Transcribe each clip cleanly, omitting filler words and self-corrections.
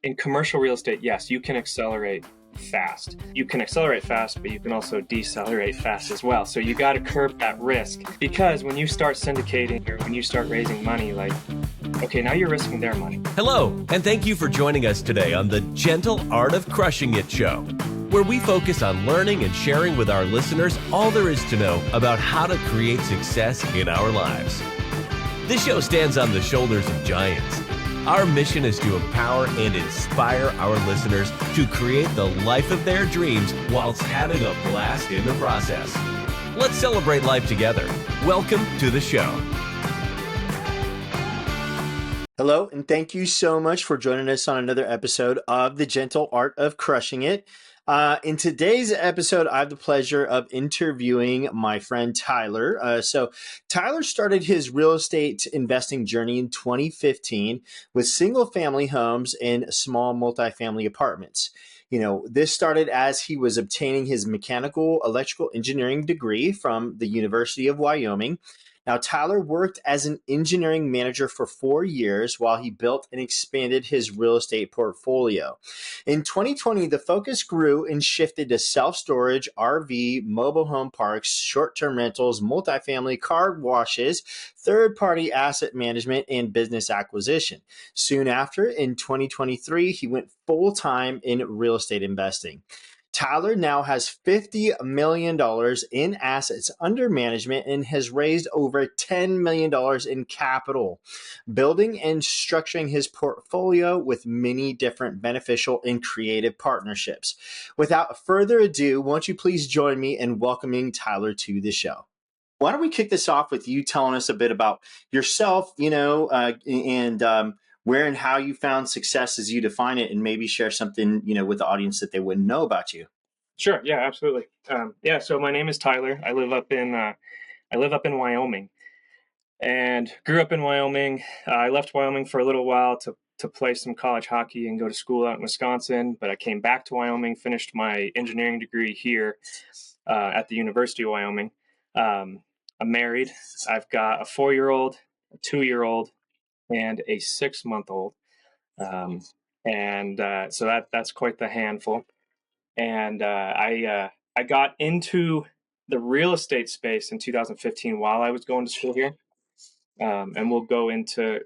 in commercial real estate, yes, you can accelerate fast. You can accelerate fast, but you can also decelerate fast as well. So you got to curb that risk, because when you start syndicating or when you start raising money, like, okay, now you're risking their money. Hello, and thank you for joining us today on the Gentle Art of Crushing It show, where we focus on learning and sharing with our listeners all there is to know about how to create success in our lives. This show stands on the shoulders of giants. Our mission is to empower and inspire our listeners to create the life of their dreams whilst having a blast in the process. Let's celebrate life together. Welcome to the show. Hello, and thank you so much for joining us on another episode of The Gentle Art of Crushing It. In today's episode, I have the pleasure of interviewing my friend Tyler. So Tyler started his real estate investing journey in 2015 with single-family homes and small multifamily apartments. You know, this started as he was obtaining his mechanical electrical engineering degree from the University of Wyoming. Now, Tyler worked as an engineering manager for 4 years while he built and expanded his real estate portfolio. In 2020, the focus grew and shifted to self-storage, RV, mobile home parks, short-term rentals, multifamily car washes, third-party asset management, and business acquisition. Soon after, in 2023, he went full-time in real estate investing. Tyler now has $50 million in assets under management and has raised over $10 million in capital, building and structuring his portfolio with many different beneficial and creative partnerships. Without further ado, won't you please join me in welcoming Tyler to the show? Why don't we kick this off with you telling us a bit about yourself, and where and how you found success as you define it, and maybe share something, with the audience that they wouldn't know about you. Sure. Yeah, absolutely. So my name is Tyler. I live up in Wyoming, and grew up in Wyoming. I left Wyoming for a little while to play some college hockey and go to school out in Wisconsin. But I came back to Wyoming, finished my engineering degree here at the University of Wyoming. I'm married. I've got a 4-year-old, a 2-year-old, and a 6-month-old. So that's quite the handful. And I got into the real estate space in 2015 while I was going to school here. And we'll go into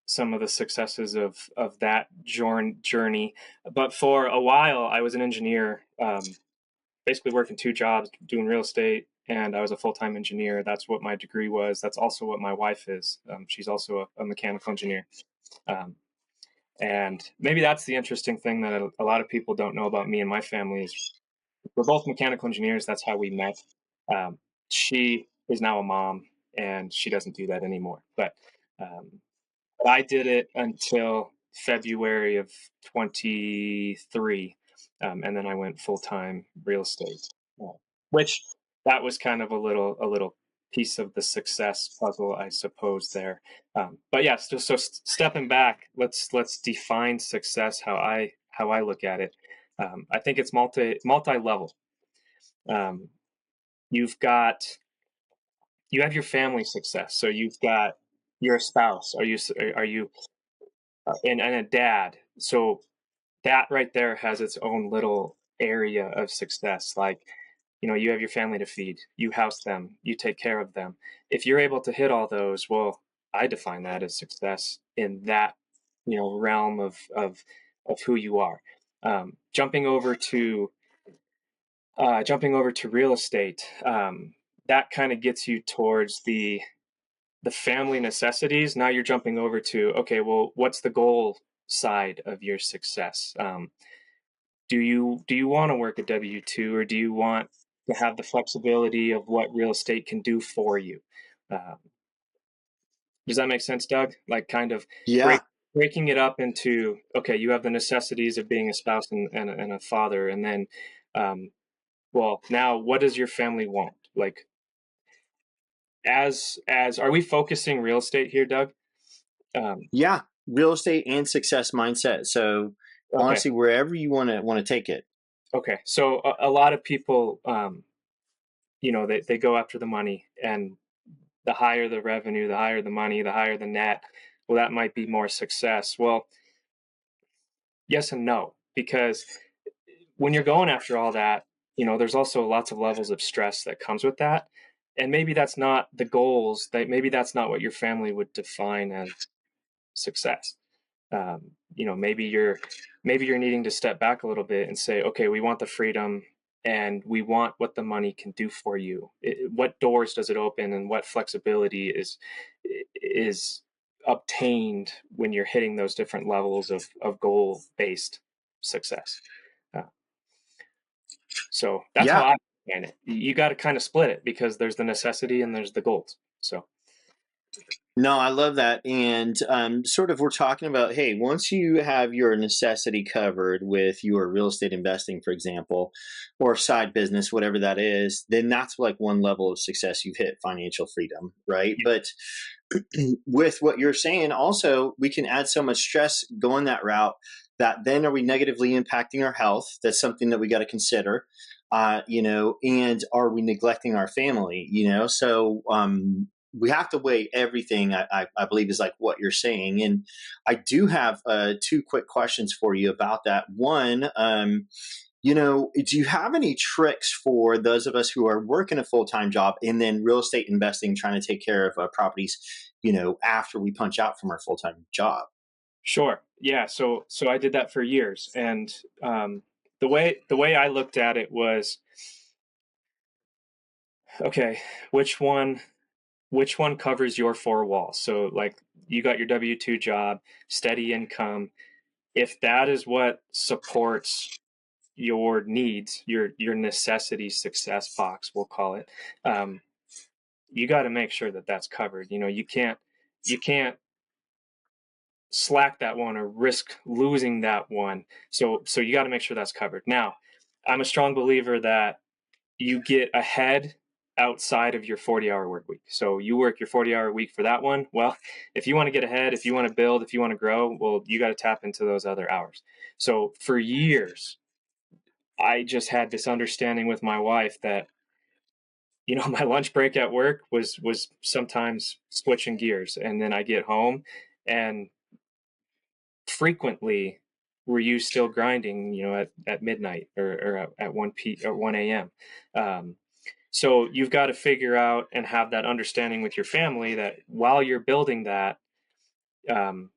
some of the successes of that journey. But for a while, I was an engineer, basically working 2 jobs, doing real estate, and I was a full-time engineer. That's what my degree was. That's also what my wife is. She's also a mechanical engineer. And maybe that's the interesting thing that a lot of people don't know about me and my family is we're both mechanical engineers. That's how we met. She is now a mom, and she doesn't do that anymore. But I did it until February of 23, and then I went full-time real estate, which that was kind of a little piece of the success puzzle, I suppose, there. But yeah, so stepping back, let's define success how I look at it. I think it's multi-level. You have your family success. So you've got your spouse. Are you and a dad. So that right there has its own little area of success. Like, you have your family to feed, you house them, you take care of them. If you're able to hit all those, well, I define that as success in that, realm of who you are. Jumping over to real estate, that kind of gets you towards the family necessities. Now you're jumping over to, okay, well, what's the goal side of your success? Do you want to work a W-2, or do you want to have the flexibility of what real estate can do for you? Does that make sense, Doug? Like, kind of breaking it up into, okay, you have the necessities of being a spouse and a father, and then, well, now what does your family want? Like, as are we focusing real estate here, Doug? Yeah, real estate and success mindset. So Okay. honestly, wherever you want to take it. Okay, so a lot of people, they go after the money, and the higher the revenue, the higher the money, the higher the net. Well, that might be more success. Well, yes and no, because when you're going after all that, there's also lots of levels of stress that comes with that. And maybe that's not the goals, that maybe that's not what your family would define as success. Maybe you're needing to step back a little bit and say, okay, we want the freedom and we want what the money can do for you. What doors does it open, and what flexibility is obtained when you're hitting those different levels of goal based success. Uh, so that's how Yeah. I understand it. You got to kind of split it, because there's the necessity and there's the goals. So No, I love that. And sort of we're talking about, hey, once you have your necessity covered with your real estate investing, for example, or side business, whatever that is, then that's like one level of success. You've hit financial freedom, right? yeah, But with what you're saying, also, we can add so much stress going that route that then are we negatively impacting our health? That's something that we got to consider. And are we neglecting our family? So we have to weigh everything. I believe is like what you're saying, and I do have two quick questions for you about that. One, do you have any tricks for those of us who are working a full time job and then real estate investing, trying to take care of properties, after we punch out from our full time job? sure. Yeah. So I did that for years, and the way I looked at it was, okay, which one which one covers your four walls? So like, you got your W-2 job, steady income. If that is what supports your needs, your necessity success box, we'll call it, um, you got to make sure that that's covered. You can't slack that one or risk losing that one. So you got to make sure that's covered. Now, I'm a strong believer that you get ahead outside of your 40-hour work week. So you work your 40-hour week for that one. Well, if you want to get ahead, if you want to build, if you want to grow, well, you got to tap into those other hours. So for years, I just had this understanding with my wife that, my lunch break at work was sometimes switching gears, and then I get home, and frequently were you still grinding, at midnight, or at 1 a.m. So you've got to figure out and have that understanding with your family that while you're building that, um,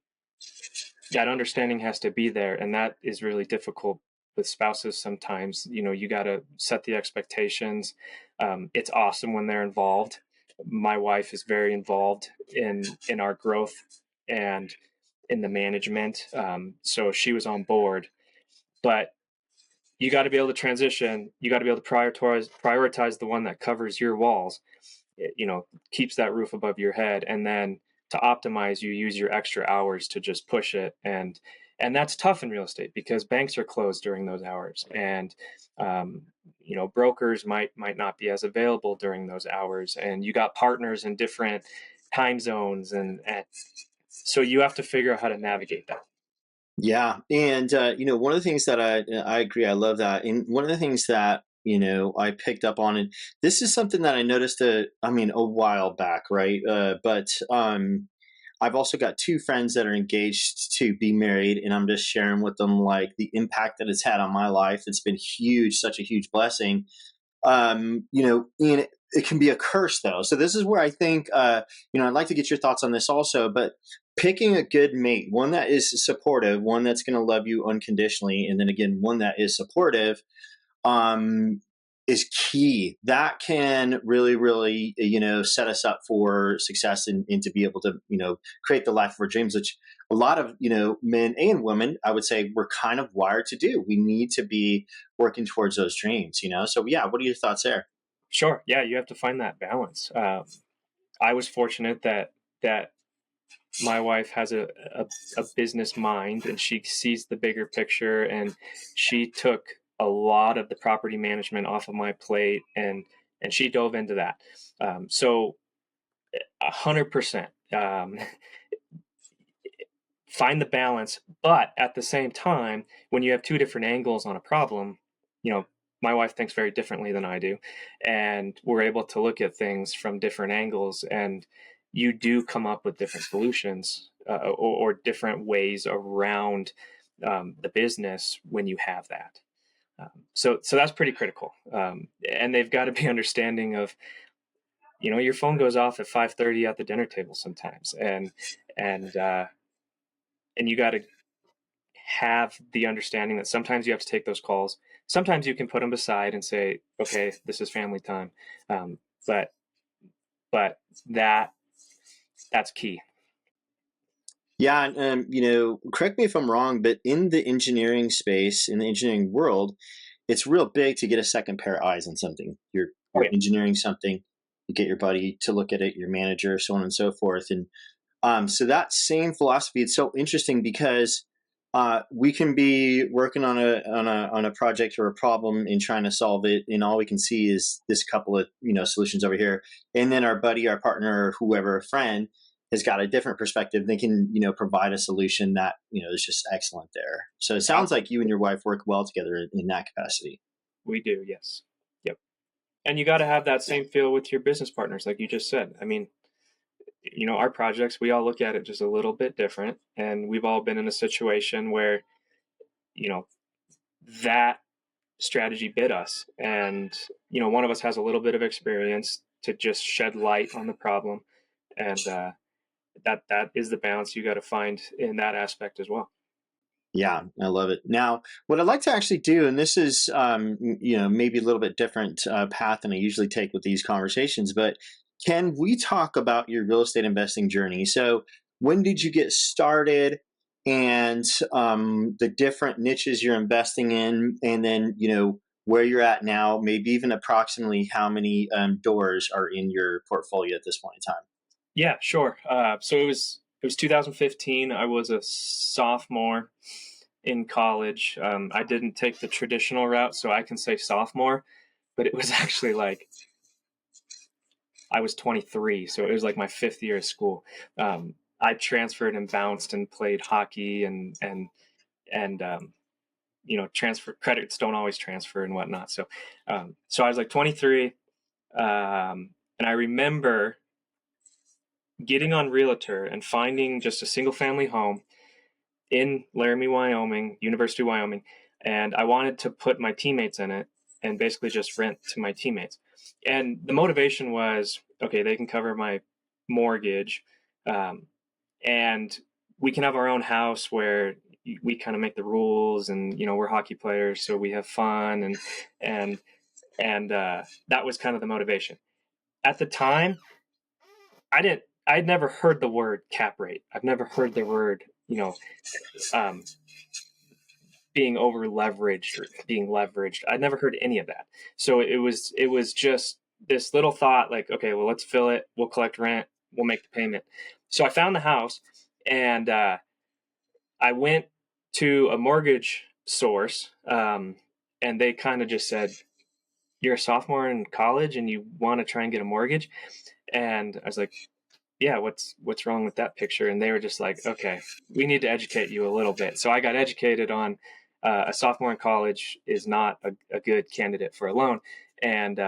that understanding has to be there. And that is really difficult with spouses sometimes. You got to set the expectations. It's awesome when they're involved. My wife is very involved in our growth and in the management. So she was on board, but you got to be able to transition. You got to be able to prioritize the one that covers your walls, keeps that roof above your head, and then to optimize, you use your extra hours to just push it. And that's tough in real estate, because banks are closed during those hours, and um, brokers might not be as available during those hours, and you got partners in different time zones, and so you have to figure out how to navigate that. Yeah, and one of the things that I agree, I love that, and one of the things that I picked up on, and this is something that I noticed, a while back, right? But I've also got two friends that are engaged to be married, and I'm just sharing with them like the impact that it's had on my life. It's been huge, such a huge blessing. And it can be a curse though. So this is where I think, I'd like to get your thoughts on this also, but picking a good mate, one that is supportive, one that's going to love you unconditionally, and then again, one that is supportive, um, is key. That can really, really, set us up for success, and to be able to, create the life of our dreams, which a lot of, men and women, I would say, we're kind of wired to do. We need to be working towards those dreams. So yeah, what are your thoughts there? Sure. Yeah, you have to find that balance. I was fortunate that my wife has a business mind, and she sees the bigger picture, and she took a lot of the property management off of my plate, and she dove into that. So 100%, find the balance. But at the same time, when you have two different angles on a problem, you know, my wife thinks very differently than I do, and we're able to look at things from different angles, and you do come up with different solutions, or different ways around the business when you have that. So that's pretty critical. And they've got to be understanding of, your phone goes off at 5:30 at the dinner table sometimes, and you got to have the understanding that sometimes you have to take those calls. Sometimes you can put them aside and say, okay, this is family time. Um, but that's key. Yeah, and correct me if I'm wrong, but in the engineering space, in the engineering world, it's real big to get a second pair of eyes on something. You're Oh you're yeah. engineering something, you get your buddy to look at it, your manager, so on and so forth. And so that same philosophy, it's so interesting because we can be working on a project or a problem and trying to solve it, and all we can see is this couple of solutions over here, and then our buddy, our partner, or whoever, a friend, has got a different perspective. They can provide a solution that is just excellent there. So it sounds like you and your wife work well together in that capacity. We do, yes. Yep. And you got to have that same feel with your business partners, like you just said. I mean, our projects, we all look at it just a little bit different. And we've all been in a situation where, that strategy bit us. And, one of us has a little bit of experience to just shed light on the problem. And that is the balance you got to find in that aspect as well. Yeah, I love it. Now, what I'd like to actually do, and this is, maybe a little bit different path than I usually take with these conversations, but can we talk about your real estate investing journey? So, when did you get started, and the different niches you're investing in, and then where you're at now, maybe even approximately how many doors are in your portfolio at this point in time? Yeah, sure. So it was 2015. I was a sophomore in college. I didn't take the traditional route, so I can say sophomore, but it was actually like I was 23, so it was like my fifth year of school. I transferred and bounced and played hockey and transfer credits don't always transfer and whatnot. So I was like 23, and I remember getting on Realtor and finding just a single family home in Laramie, Wyoming, University of Wyoming, and I wanted to put my teammates in it and basically just rent to my teammates. And the motivation was, okay, they can cover my mortgage, and we can have our own house where we kind of make the rules, and we're hockey players, so we have fun, and that was kind of the motivation. At the time, I'd never heard the word cap rate. I've never heard the word, um, being over leveraged or being leveraged. I'd never heard any of that. So it was just this little thought like, okay, well, let's fill it. We'll collect rent. We'll make the payment. So I found the house, and I went to a mortgage source, and they kind of just said, "You're a sophomore in college and you want to try and get a mortgage?" And I was like, yeah, what's wrong with that picture? And they were just like, okay, we need to educate you a little bit. So I got educated on a sophomore in college is not a good candidate for a loan. And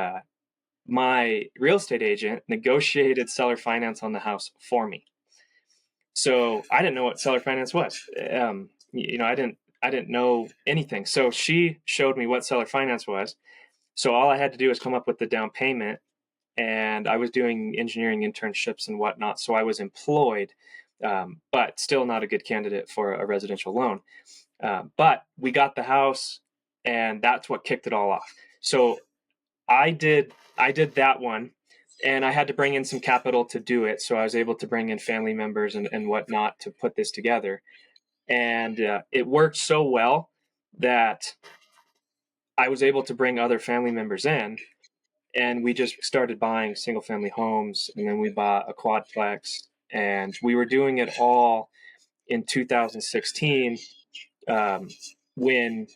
my real estate agent negotiated seller finance on the house for me. So I didn't know what seller finance was. I didn't know anything. So she showed me what seller finance was. So all I had to do was come up with the down payment, and I was doing engineering internships and whatnot. So I was employed, but still not a good candidate for a residential loan. But we got the house, and that's what kicked it all off. So I did that one, and I had to bring in some capital to do it. So I was able to bring in family members and whatnot to put this together. And it worked so well that I was able to bring other family members in, and we just started buying single family homes, and then we bought a quadplex, and we were doing it all in 2016, um, when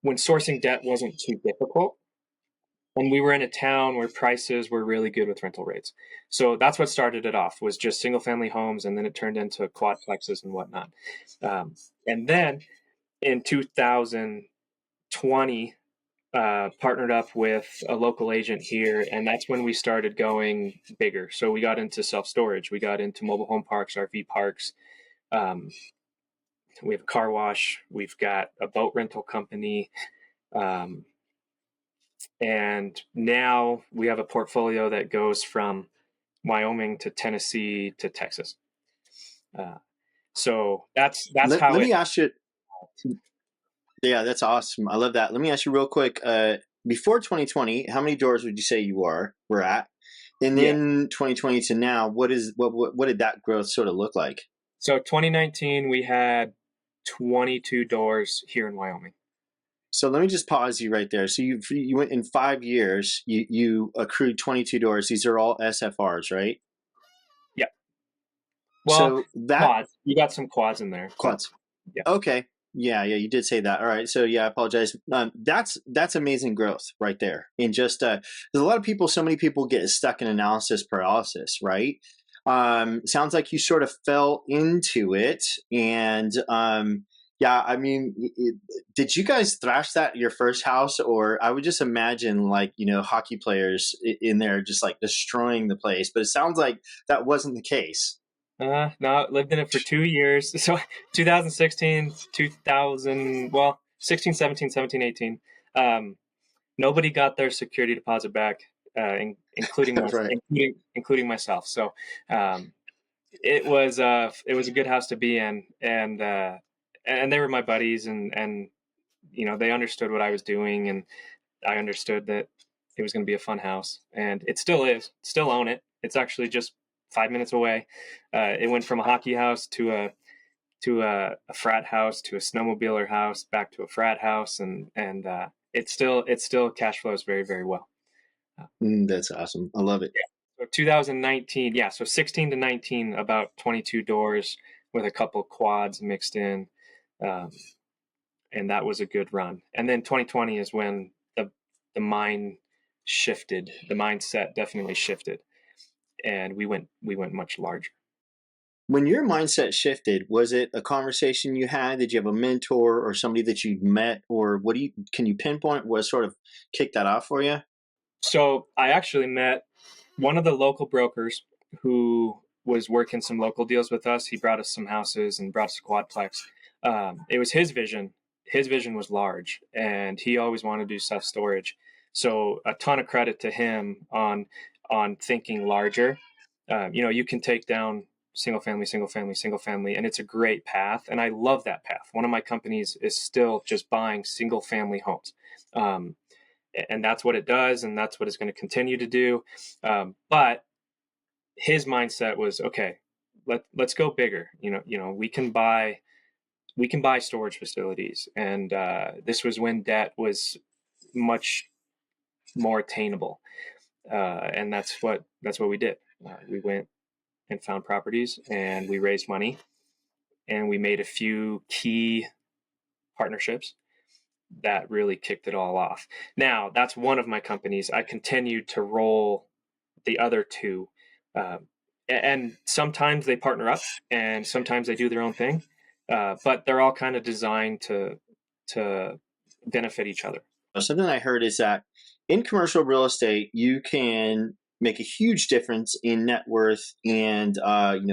sourcing debt wasn't too difficult, and we were in a town where prices were really good with rental rates. So that's what started it off, was just single family homes, and then it turned into quadplexes and whatnot. And then in 2020, partnered up with a local agent here, and that's when we started going bigger. So we got into self-storage, we got into mobile home parks, RV parks, um, We have a car wash. We've got a boat rental company. Um, and now we have a portfolio that goes from Wyoming to Tennessee to Texas. Uh, so that's how Let it. me ask you. Yeah, that's awesome. I love that. Let me ask you real quick. Before 2020, how many doors would you say you were at? And Yeah. then 2020 to now, what did that growth sort of look like? So 2019 we had 22 doors here in Wyoming. So let me just pause you right there. So you went in 5 years, you accrued 22 doors. These are all SFRs, right? Yeah. Well, So that quads. You got some quads in there, but quads. yeah. Okay. Yeah, you did say that. All right. So yeah, I apologize. That's amazing growth right there. And just there's a lot of people, so many people get stuck in analysis paralysis, right? Sounds like you sort of fell into it, and yeah, I mean, did you guys thrash that at your first house, or I would just imagine like hockey players in there just like destroying the place, but it sounds like that wasn't the case. No, lived in it for 2 years. So 2016, 2000, well, 16, 17, 17, 18. Nobody got their security deposit back, including Right. including myself. So it was a good house to be in, and they were my buddies, and they understood what I was doing, and I understood that it was going to be a fun house, and it still is. Still own it. It's actually just 5 minutes away. It went from a hockey house to a frat house to a snowmobiler house back to a frat house, and it still cash flows very very well. That's awesome. I love it. So 2019, yeah. So 16 to 19, about 22 doors with a couple quads mixed in, um, and that was a good run. And then 2020 is when the mind shifted. The mindset definitely shifted, and we went much larger. When your mindset shifted, was it a conversation you had? Did you have a mentor or somebody that you met, or can you pinpoint what sort of kicked that off for you? So I actually met one of the local brokers who was working some local deals with us. He brought us some houses and brought us a quadplex. It was his vision. His vision was large, and he always wanted to do self storage. So a ton of credit to him on thinking larger. You can take down single family, single family, single family, and it's a great path. And I love that path. One of my companies is still just buying single family homes. And that's what it does, and that's what it's going to continue to do. But his mindset was, okay, let's go bigger. We can buy storage facilities, and this was when debt was much more attainable, and that's what we did. We went and found properties, and we raised money, and we made a few key partnerships that really kicked it all off. Now, that's one of my companies. I continued to roll the other two. Um, and sometimes they partner up and sometimes they do their own thing. But they're all kind of designed to benefit each other. Something I heard is that in commercial real estate, you can make a huge difference in net worth and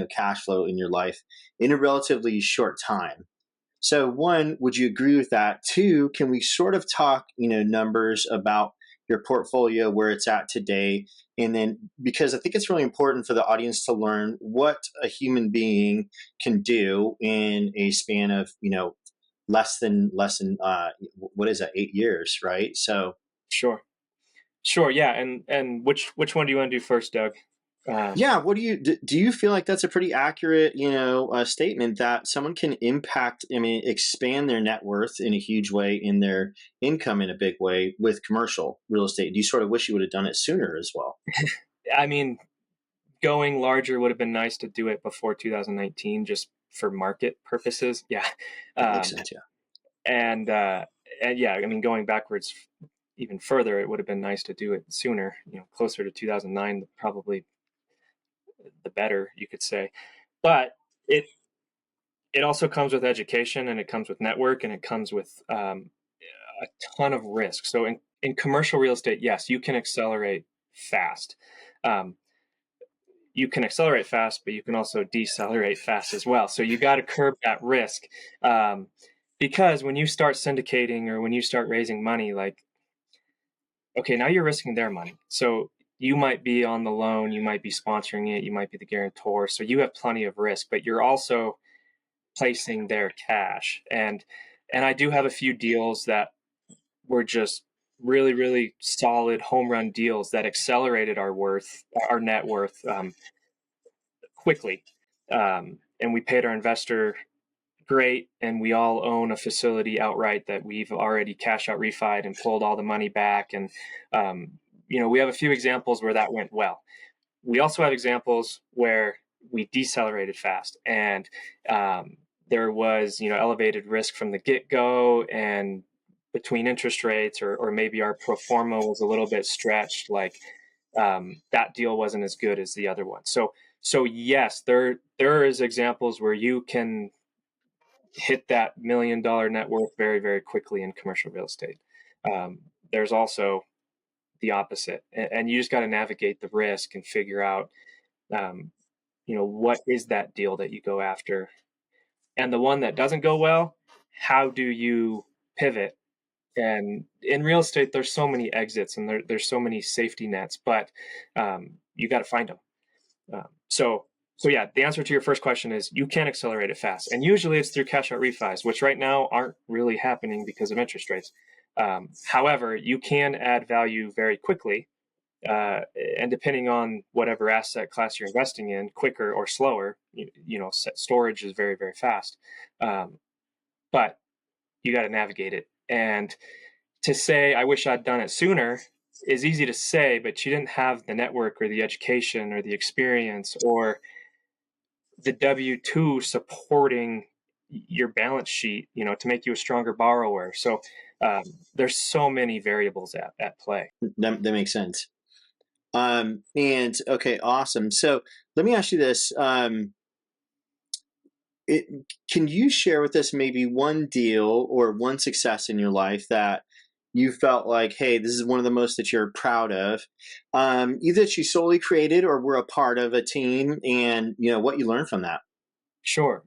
cash flow in your life in a relatively short time. So one, would you agree with that? Two, can we sort of talk, numbers about your portfolio, where it's at today? And then, because I think it's really important for the audience to learn what a human being can do in a span of, less than what is that, 8 years, right? So Sure. Sure. Yeah. And which one do you want to do first, Doug? yeah, what do you feel like that's a pretty accurate, statement that someone can impact, I mean, expand their net worth in a huge way, in their income in a big way with commercial real estate? Do you sort of wish you would have done it sooner as well? I mean, going larger would have been nice to do it before 2019, just for market purposes. Yeah. That makes Um, sense, yeah. and yeah, I mean, going backwards even further, it would have been nice to do it sooner, closer to 2009, probably the better, you could say. But it also comes with education, and it comes with network, and it comes with a ton of risk. So in commercial real estate, yes, you can accelerate fast. Um, you can accelerate fast, but you can also decelerate fast as well. So you got to curb that risk. Because when you start syndicating or when you start raising money, like, okay, now you're risking their money. So you might be on the loan, you might be sponsoring it, you might be the guarantor. So you have plenty of risk, but you're also placing their cash. And I do have a few deals that were just really, really solid home run deals that accelerated our net worth quickly. And we paid our investor great, and we all own a facility outright that we've already cash out refied and pulled all the money back. And we have a few examples where that went well. We also have examples where we decelerated fast, and there was elevated risk from the get-go, and between interest rates, or maybe our pro forma was a little bit stretched, like that deal wasn't as good as the other one. So yes, there is examples where you can hit that $1 million net worth very, very quickly in commercial real estate. There's also the opposite, and you just got to navigate the risk and figure out, what is that deal that you go after, and the one that doesn't go well, how do you pivot? And in real estate, there's so many exits, and there's so many safety nets, but you got to find them. So yeah, the answer to your first question is you can accelerate it fast. And usually it's through cash out refis, which right now aren't really happening because of interest rates. However, you can add value very quickly. And depending on whatever asset class you're investing in, quicker or slower, storage is very, very fast. But you got to navigate it. And to say, I wish I'd done it sooner is easy to say, but you didn't have the network or the education or the experience or the W-2 supporting your balance sheet, to make you a stronger borrower. So there's so many variables at play. That makes sense. And okay, awesome. So let me ask you this. Can you share with us maybe one deal or one success in your life that you felt like, hey, this is one of the most that you're proud of, either that you solely created or were a part of a team, and what you learned from that? Sure.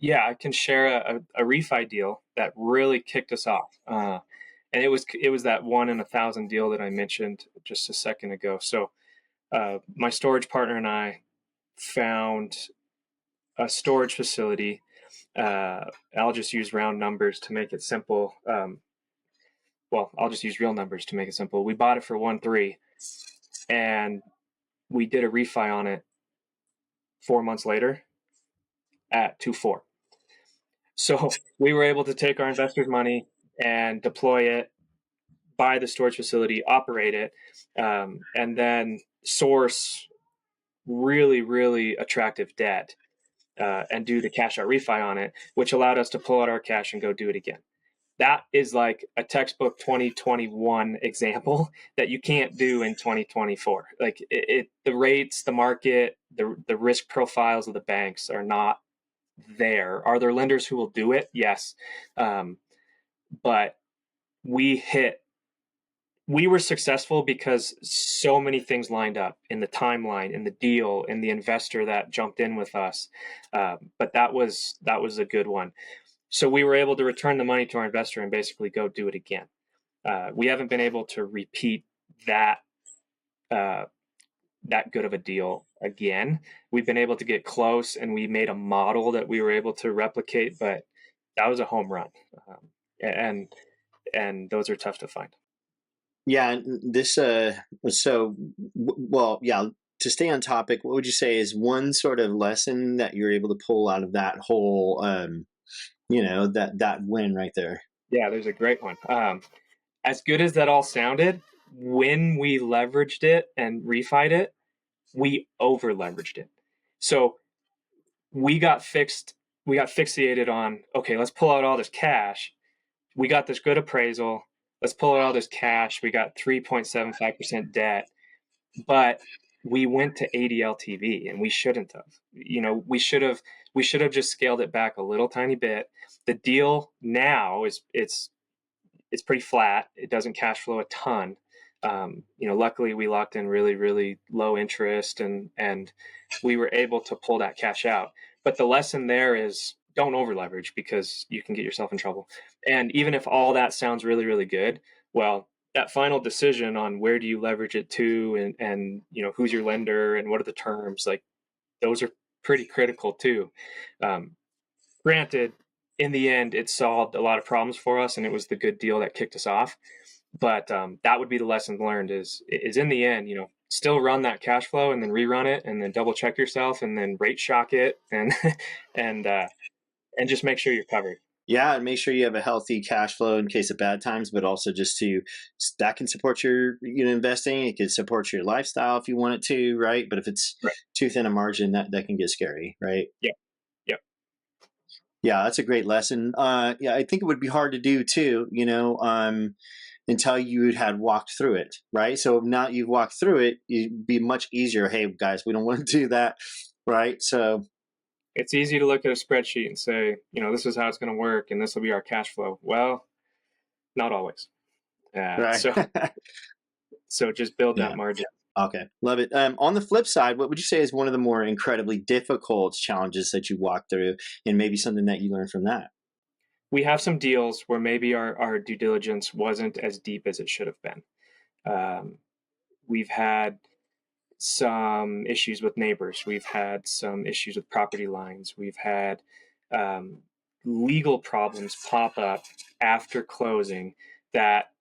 Yeah, I can share a refi deal that really kicked us off. And it was that 1 in 1,000 deal that I mentioned just a second ago. So my storage partner and I found a storage facility. I'll just use round numbers to make it simple. I'll just use real numbers to make it simple. We bought it for 1.3, and we did a refi on it 4 months later at 2.4. So we were able to take our investors' money and deploy it, buy the storage facility, operate it, and then source really, really attractive debt and do the cash out refi on it, which allowed us to pull out our cash and go do it again. That is like a textbook 2021 example that you can't do in 2024. Like the rates, the market, the risk profiles of the banks are not there. Are there lenders who will do it? Yes. But we were successful because so many things lined up in the timeline, in the deal, in the investor that jumped in with us. But that was a good one. So we were able to return the money to our investor and basically go do it again. We haven't been able to repeat that good of a deal again. We've been able to get close, and we made a model that we were able to replicate, but that was a home run. And those are tough to find. Yeah, this yeah, to stay on topic, what would you say is one sort of lesson that you're able to pull out of that whole that win right there? Yeah, there's a great one. As good as that all sounded, when we leveraged it and refied it, we over leveraged it. So we got fixated on, okay, let's pull out all this cash. We got this good appraisal. Let's pull out all this cash. We got 3.75% debt, but we went to 80 LTV, and we shouldn't have. We should have just scaled it back a little tiny bit. The deal now it's pretty flat. It doesn't cash flow a ton, Luckily we locked in really, really low interest, and we were able to pull that cash out. But the lesson there is don't over leverage, because you can get yourself in trouble. And even if all that sounds really, really good, well, that final decision on where do you leverage it to, and who's your lender and what are the terms, like those are pretty critical too. Um, Granted, in the end, it solved a lot of problems for us, and it was the good deal that kicked us off. But that would be the lesson learned: is in the end, still run that cash flow and then rerun it and then double check yourself and then rate shock it and and uh, and just make sure you're covered. Yeah, and make sure you have a healthy cash flow in case of bad times, but also just to that can support your investing. It can support your lifestyle if you want it to, right? But if it's Right. too thin a margin, that can get scary, right? Yeah. Yeah. Yeah, that's a great lesson. Yeah, I think it would be hard to do too, until you had walked through it, right? So now you've walked through it, it'd be much easier. Hey, guys, we don't want to do that, right? So It's easy to look at a spreadsheet and say, this is how it's going to work and this will be our cash flow. Well, not always. right. So just build that Yeah. margin. Okay, love it. On the flip side, what would you say is one of the more incredibly difficult challenges that you walked through, and maybe something that you learned from that? We have some deals where maybe our due diligence wasn't as deep as it should have been. We've had some issues with neighbors. We've had some issues with property lines. We've had um, legal problems pop up after closing that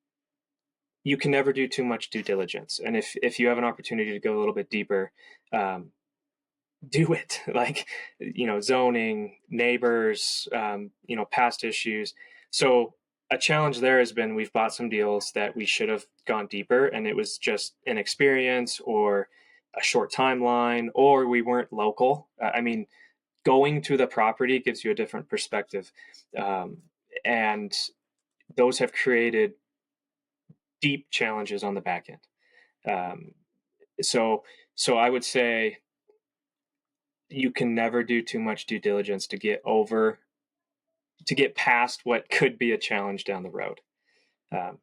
you can never do too much due diligence. And if you have an opportunity to go a little bit deeper, um, do it. Like, zoning, neighbors, past issues. So a challenge there has been we've bought some deals that we should have gone deeper, and it was just inexperience or a short timeline, or we weren't local. Going to the property gives you a different perspective. And those have created deep challenges on the back end. Um, so I would say you can never do too much due diligence to get past what could be a challenge down the road.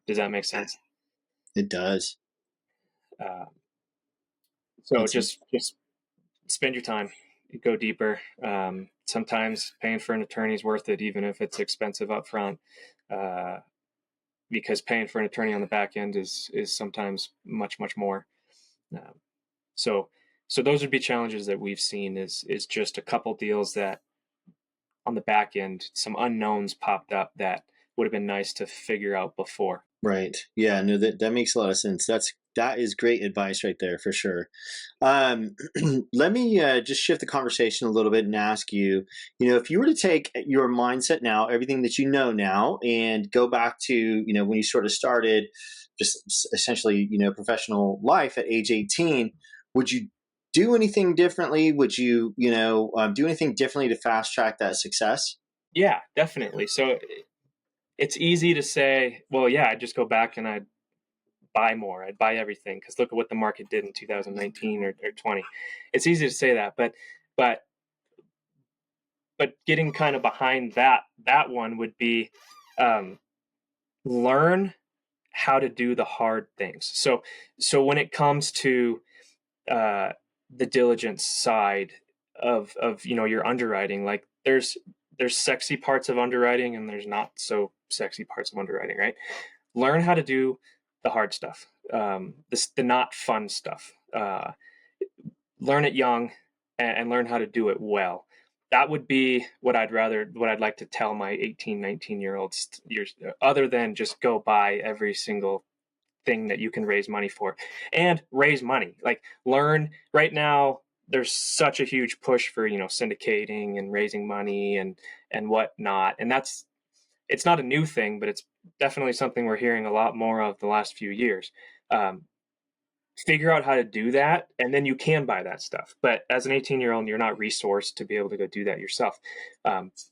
Does that make sense? It does. Uh, so That's just spend your time, go deeper. Sometimes paying for an attorney is worth it, even if it's expensive up front, because paying for an attorney on the back end is sometimes much, much more. Um, so those would be challenges that we've seen, is just a couple deals that on the back end, some unknowns popped up that would have been nice to figure out before. right. Yeah, no, that makes a lot of sense. That is great advice right there for sure. Let me just shift the conversation a little bit and ask you, if you were to take your mindset now, everything that you know now, and go back to, when you sort of started just essentially, professional life at age 18, would you do anything differently? Would you, do anything differently to fast track that success? Yeah, definitely. So it's easy to say, well, yeah, I'd just go back and I'd buy more. I'd buy everything because look at what the market did in 2019 or 20. It's easy to say that, but getting kind of behind that one would be um, learn how to do the hard things. So when it comes to the diligence side of your underwriting, like there's sexy parts of underwriting and there's not so sexy parts of underwriting, right? Learn how to do the hard stuff, the not fun stuff. Learn it young and learn how to do it well. That would be what I'd like to tell my 18, 19-year-olds, other than just go buy every single thing that you can raise money for, and raise money. Like, learn right now. There's such a huge push for syndicating and raising money and whatnot, and it's not a new thing, but it's definitely something we're hearing a lot more of the last few years. Figure out how to do that, and then you can buy that stuff. But as an 18-year-old, you're not resourced to be able to go do that yourself.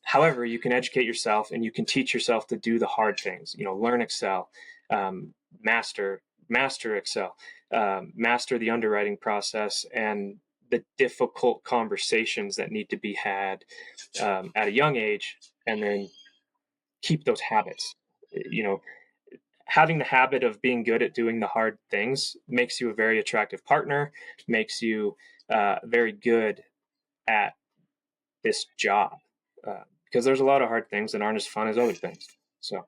However, you can educate yourself and you can teach yourself to do the hard things. Learn Excel, master Excel, master the underwriting process and the difficult conversations that need to be had at a young age, and then keep those habits. having the habit of being good at doing the hard things makes you a very attractive partner, makes you very good at this job, because there's a lot of hard things that aren't as fun as other things. So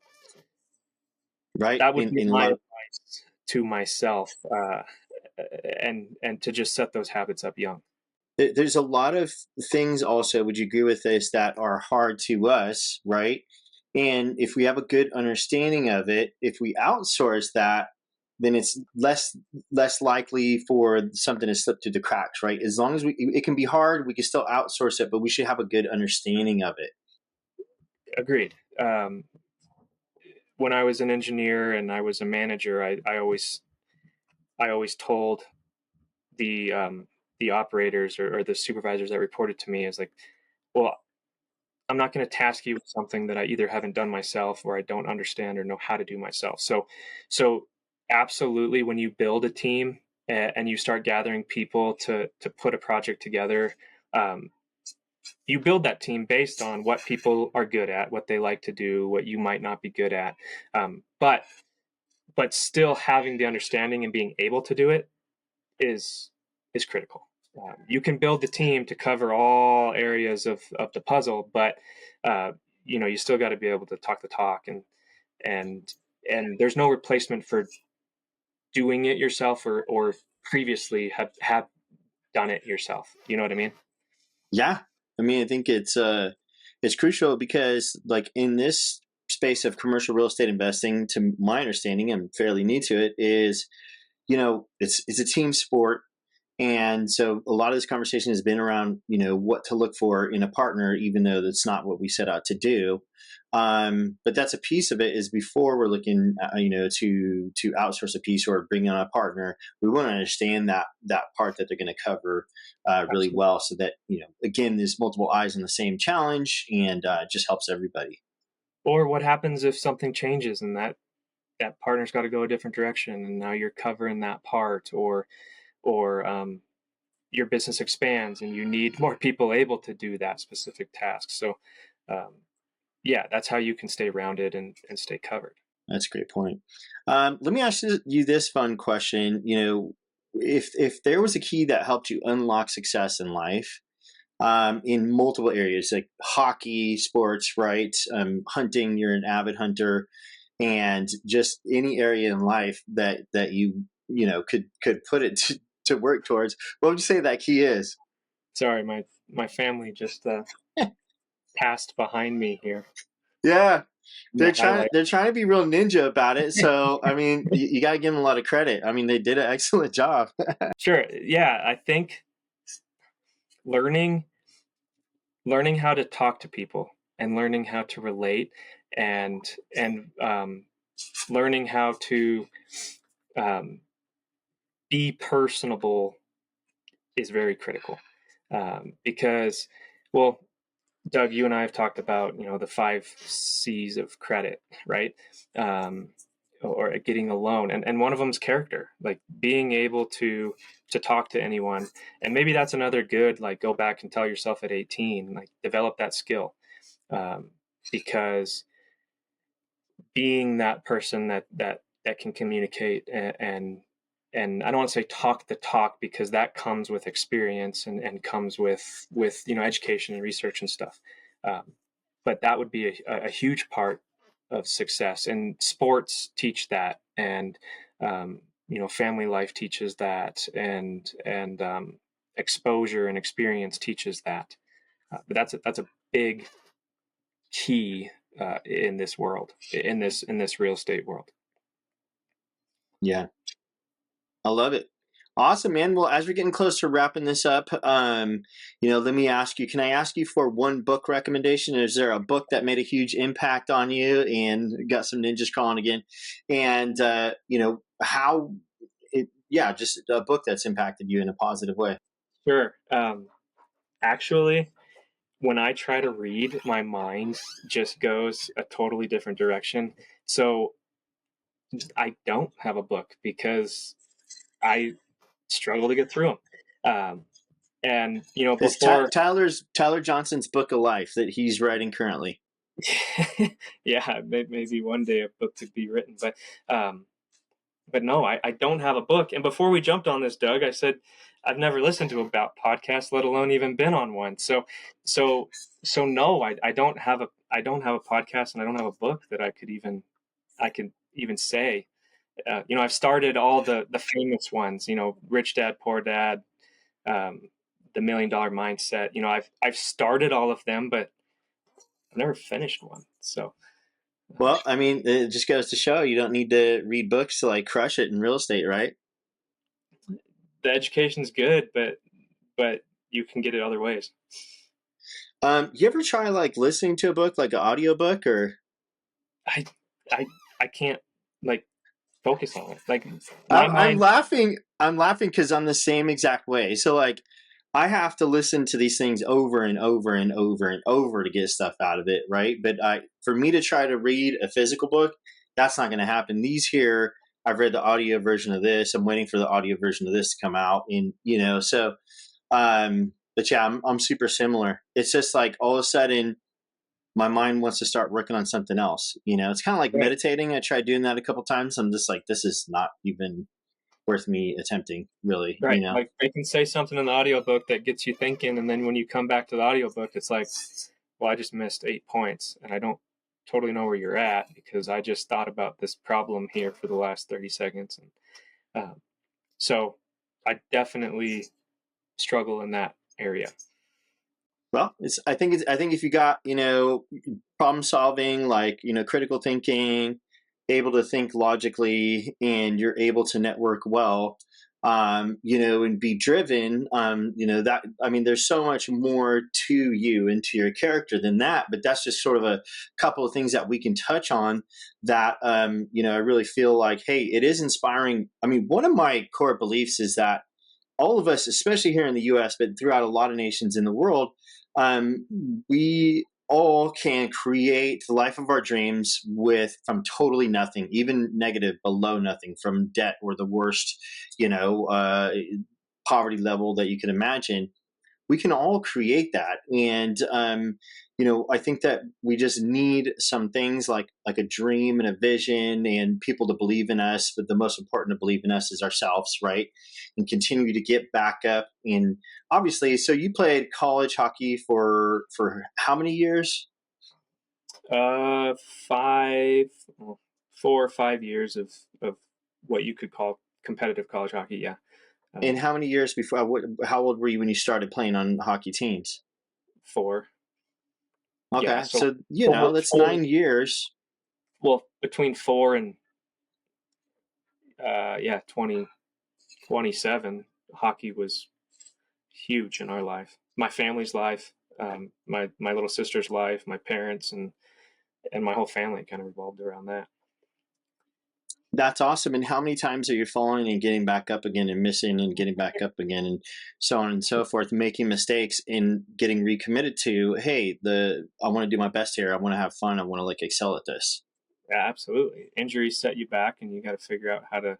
Right. that would be In a my lot of, advice to myself, and to just set those habits up young. there's a lot of things also, would you agree with this, that are hard to us, right? And if we have a good understanding of it, if we outsource that, then it's less likely for something to slip through the cracks, right? As long as it can be hard, we can still outsource it, but we should have a good understanding of it. Agreed. When I was an engineer and I was a manager, I always told the operators, or the supervisors that reported to me, is like, well, I'm not going to task you with something that I either haven't done myself or I don't understand or know how to do myself. So absolutely, when you build a team, and you start gathering people to put a project together, um, you build that team based on what people are good at, what they like to do, what you might not be good at. But still having the understanding and being able to do it is critical. You can build the team to cover all areas of the puzzle, but you still got to be able to talk the talk, and and there's no replacement for doing it yourself, or previously have done it yourself. You know what I mean? Yeah. I mean, I think it's crucial because, like, in this space of commercial real estate investing, to my understanding, I'm fairly new to it, is, it's a team sport. And so a lot of this conversation has been around, what to look for in a partner, even though that's not what we set out to do. But that's a piece of it. Is before we're looking, to outsource a piece or bring on a partner, we want to understand that part that they're going to cover really Absolutely. well, so that, again, there's multiple eyes on the same challenge, and it just helps everybody. Or what happens if something changes and that partner's got to go a different direction, and now you're covering that part, or your business expands and you need more people able to do that specific task. So, um, yeah, that's how you can stay rounded and stay covered. That's a great point. Let me ask you this fun question. If there was a key that helped you unlock success in life, in multiple areas, like hockey, sports, right? Hunting, you're an avid hunter, and just any area in life that could put it to work towards. What would you say that key is? Sorry, my family just passed behind me here Yeah, in they're the trying highlight. they're trying to be real ninja about it. So I mean, you got to give them a lot of credit. I mean, they did an excellent job. Sure. Yeah, I think learning learning how to talk to people, and learning how to relate, and learning how to um, be personable is very critical, because, well, Doug, you and I have talked about, the 5 C's of credit, right? Um, or getting a loan, and one of them is character, like being able to talk to anyone. And maybe that's another good, like, go back and tell yourself at 18, like, develop that skill, um, because being that person that can communicate, and I don't want to say talk the talk, because that comes with experience, and comes with education and research and stuff. Um, but that would be a huge part of success. And sports teach that, and family life teaches that, and exposure and experience teaches that. But that's a big key, in this world, in this real estate world. Yeah, I love it. Awesome, man. Well, as we're getting close to wrapping this up, let me ask you, can I ask you for one book recommendation? Is there a book that made a huge impact on you and got some ninjas crawling again? And, how yeah, just a book that's impacted you in a positive way. Sure. Actually, when I try to read, my mind just goes a totally different direction. So I don't have a book, because I struggle to get through them. And It's before, Tyler Johnson's Book of Life that he's writing currently. Yeah, maybe one day a book could be written, but no, I don't have a book. And before we jumped on this, Doug, I said I've never listened to about podcasts, let alone even been on one. So so no, I don't have a podcast, and I don't have a book that I can even say. I've started all the famous ones. Rich Dad Poor Dad, um, the $1 Million Mindset. I've started all of them, but I've never finished one. So Well, I mean, it just goes to show you don't need to read books to like crush it in real estate, right? the education's good, but you can get it other ways. You ever try like listening to a book, like an audiobook, or I I I can't like focus on it. Like my I'm mind. laughing. I'm laughing because I'm the same exact way. So like, I have to listen to these things over and over and over and over to get stuff out of it, right? But for me to try to read a physical book, that's not going to happen. These here, I've read the audio version of this. I'm waiting for the audio version of this to come out, and so. But yeah, I'm super similar. It's just like all of a sudden my mind wants to start working on something else. It's kind of like Right, meditating. I tried doing that a couple times. I'm just like, this is not even worth me attempting, really. right. Like they can say something in the audiobook that gets you thinking, and then when you come back to the audiobook, it's like, well, I just missed 8 points, and I don't totally know where you're at because I just thought about this problem here for the last 30 seconds. And so I definitely struggle in that area. Well, I think if you got, problem solving, like, critical thinking, able to think logically, and you're able to network well, and be driven, that, I mean, there's so much more to you and to your character than that, but that's just sort of a couple of things that we can touch on that, I really feel like, hey, it is inspiring. I mean, one of my core beliefs is that all of us, especially here in the US, but throughout a lot of nations in the world, um, we all can create the life of our dreams with from totally nothing, even negative, below nothing, from debt or the worst, you know, uh, poverty level that you can imagine. We can all create that, and I think that we just need some things like a dream and a vision and people to believe in us, but the most important to believe in us is ourselves, right? And continue to get back up. And obviously, so you played college hockey for how many years? Uh, five, well, 4 or 5 years of what you could call competitive college hockey. Yeah. And um, how many years before, how old were you when you started playing on hockey teams? 4. Yeah. Okay, So so four, that's four. 9 years. Well, between 4 and yeah, 2027, hockey was huge in our life, my family's life, my little sister's life, my parents, and my whole family kind of revolved around that. That's awesome. And how many times are you falling and getting back up again and missing and getting back up again and so on and so forth, making mistakes and getting recommitted to, hey, I want to do my best here. I want to have fun. I want to like excel at this. Yeah, absolutely. Injuries set you back, and you got to figure out how to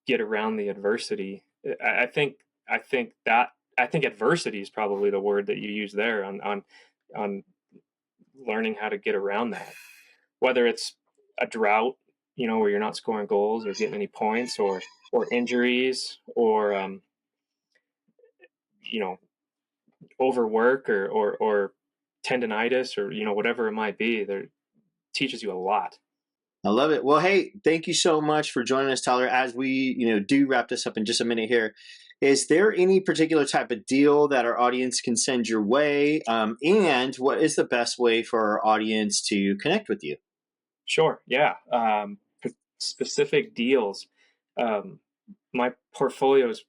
get around the adversity. I think adversity is probably the word that you use there on learning how to get around that. Whether it's a drought, where you're not scoring goals or getting any points, or injuries, or you know, overwork, or tendonitis, or whatever it might be. There teaches you a lot. I love it. Well, hey, thank you so much for joining us, Tyler. As we, do wrap this up in just a minute here, is there any particular type of deal that our audience can send your way? And what is the best way for our audience to connect with you? Sure, yeah. Specific deals. Um, my portfolio is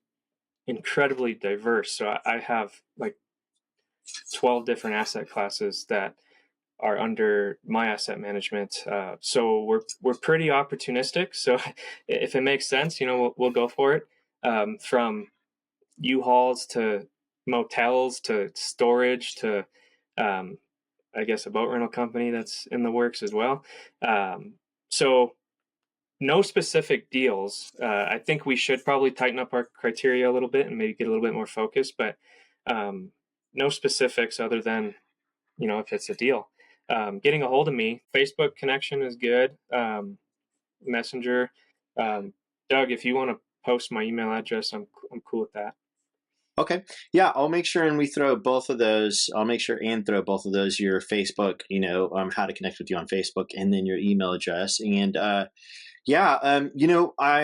incredibly diverse, so I have like 12 different asset classes that are under my asset management. So we're pretty opportunistic. So if it makes sense, we'll go for it. From U-Hauls to motels to storage to, um, I guess, a boat rental company that's in the works as well. So no specific deals. I think we should probably tighten up our criteria a little bit and maybe get a little bit more focused, but no specifics other than if it's a deal. Getting a hold of me, Facebook connection is good. Messenger. Doug, if you want to post my email address, I'm cool with that. Okay. Yeah, I'll make sure and we throw both of those. I'll make sure and throw both of those, your Facebook, how to connect with you on Facebook, and then your email address. And I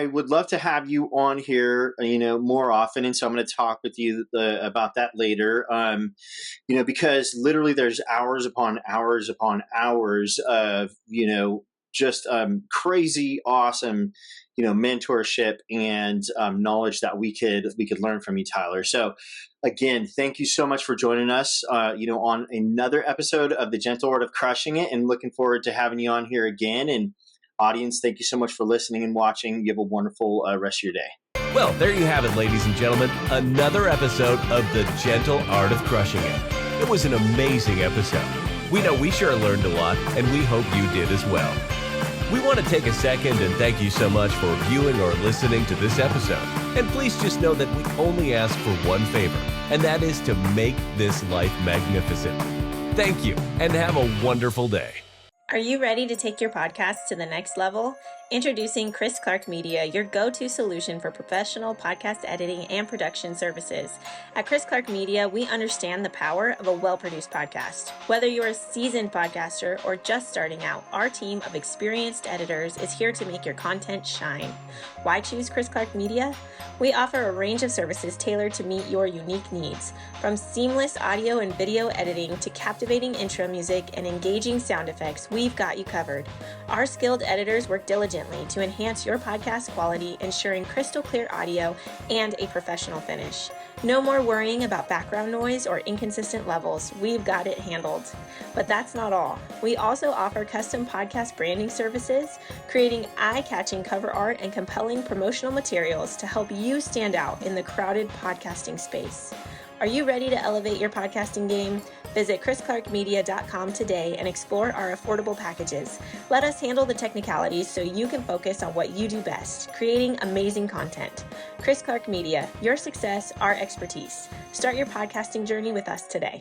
would love to have you on here, more often. And so I'm going to talk with you about that later, because literally there's hours upon hours upon hours of, just crazy, awesome, mentorship and knowledge that we could learn from you, Tyler. So again, thank you so much for joining us, on another episode of The Gentle Art of Crushing It, and looking forward to having you on here again. And audience, thank you so much for listening and watching. You have a wonderful rest of your day. Well, there you have it, ladies and gentlemen. Another episode of The Gentle Art of Crushing It. It was an amazing episode. We know we sure learned a lot, and we hope you did as well. We want to take a second and thank you so much for viewing or listening to this episode. And please just know that we only ask for one favor, and that is to make this life magnificent. Thank you, and have a wonderful day. Are you ready to take your podcast to the next level? Introducing Chris Clark Media, your go-to solution for professional podcast editing and production services. At Chris Clark Media, we understand the power of a well-produced podcast. Whether you're a seasoned podcaster or just starting out, our team of experienced editors is here to make your content shine. Why choose Chris Clark Media? We offer a range of services tailored to meet your unique needs. From seamless audio and video editing to captivating intro music and engaging sound effects, we've got you covered. Our skilled editors work diligently to enhance your podcast quality, ensuring crystal clear audio and a professional finish. No more worrying about background noise or inconsistent levels. We've got it handled. But that's not all. We also offer custom podcast branding services, creating eye-catching cover art and compelling promotional materials to help you stand out in the crowded podcasting space. Are you ready to elevate your podcasting game? Visit chrisclarkmedia.com today and explore our affordable packages. Let us handle the technicalities so you can focus on what you do best, creating amazing content. Chris Clark Media, your success, our expertise. Start your podcasting journey with us today.